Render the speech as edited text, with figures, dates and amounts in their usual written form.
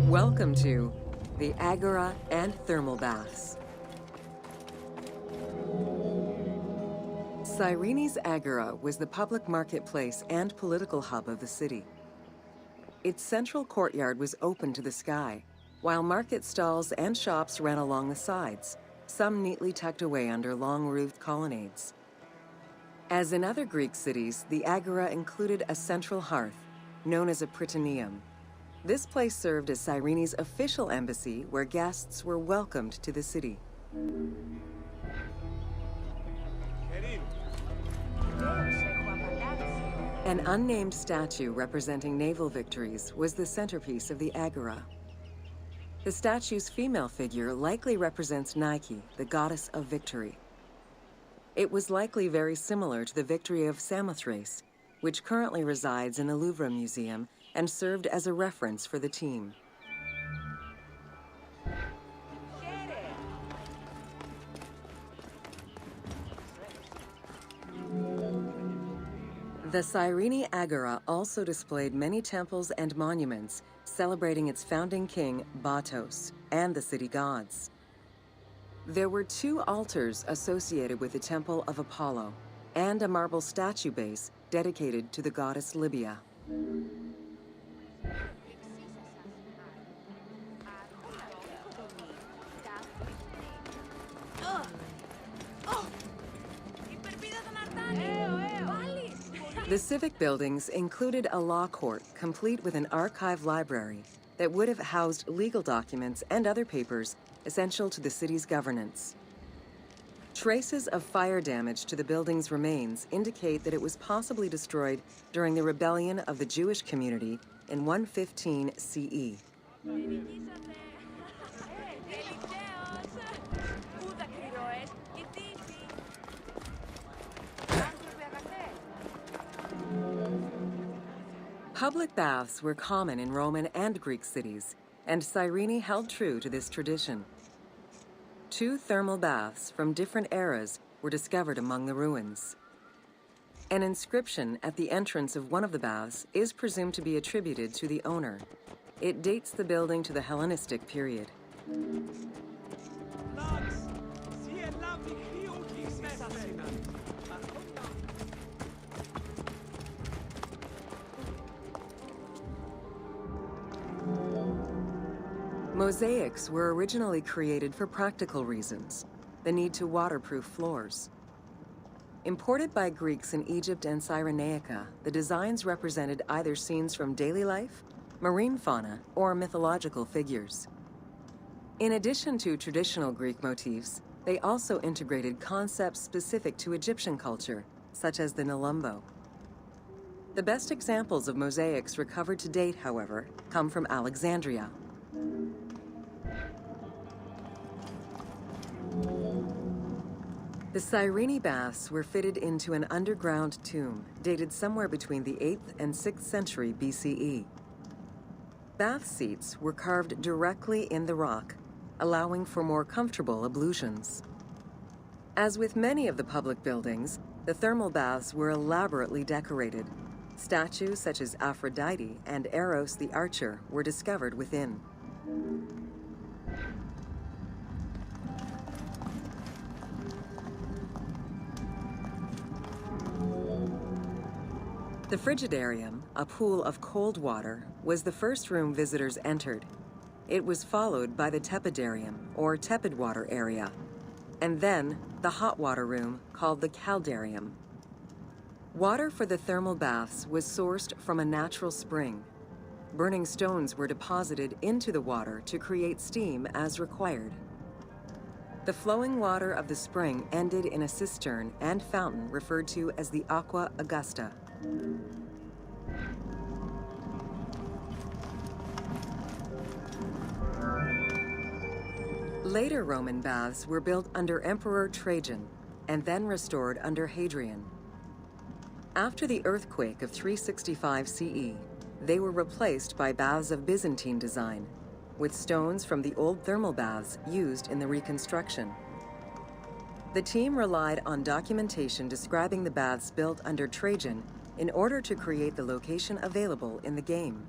Welcome to the Agora and Thermal Baths. Cyrene's Agora was the public marketplace and political hub of the city. Its central courtyard was open to the sky, while market stalls and shops ran along the sides, some neatly tucked away under long-roofed colonnades. As in other Greek cities, the Agora included a central hearth, known as a prytaneum. This place served as Cyrene's official embassy where guests were welcomed to the city. An unnamed statue representing naval victories was the centerpiece of the Agora. The statue's female figure likely represents Nike, the goddess of victory. It was likely very similar to the victory of Samothrace, which currently resides in the Louvre Museum and served as a reference for the team. The Cyrene Agora also displayed many temples and monuments celebrating its founding king, Batos, and the city gods. There were 2 altars associated with the Temple of Apollo and a marble statue base dedicated to the goddess Libya. The civic buildings included a law court complete with an archive library that would have housed legal documents and other papers essential to the city's governance. Traces of fire damage to the building's remains indicate that it was possibly destroyed during the rebellion of the Jewish community in 115 CE. Public baths were common in Roman and Greek cities, and Cyrene held true to this tradition. 2 thermal baths from different eras were discovered among the ruins. An inscription at the entrance of one of the baths is presumed to be attributed to the owner. It dates the building to the Hellenistic period. Mosaics were originally created for practical reasons, the need to waterproof floors. Imported by Greeks in Egypt and Cyrenaica, the designs represented either scenes from daily life, marine fauna, or mythological figures. In addition to traditional Greek motifs, they also integrated concepts specific to Egyptian culture, such as the Nelumbo. The best examples of mosaics recovered to date, however, come from Alexandria. The Cyrene baths were fitted into an underground tomb dated somewhere between the 8th and 6th century BCE. Bath seats were carved directly in the rock, allowing for more comfortable ablutions. As with many of the public buildings, the thermal baths were elaborately decorated. Statues such as Aphrodite and Eros the archer were discovered within. The Frigidarium, a pool of cold water, was the first room visitors entered. It was followed by the Tepidarium, or tepid water area, and then the hot water room called the Caldarium. Water for the thermal baths was sourced from a natural spring. Burning stones were deposited into the water to create steam as required. The flowing water of the spring ended in a cistern and fountain referred to as the Aqua Augusta. Later Roman baths were built under Emperor Trajan and then restored under Hadrian. After the earthquake of 365 CE, they were replaced by baths of Byzantine design, with stones from the old thermal baths used in the reconstruction. The team relied on documentation describing the baths built under Trajan in order to create the location available in the game.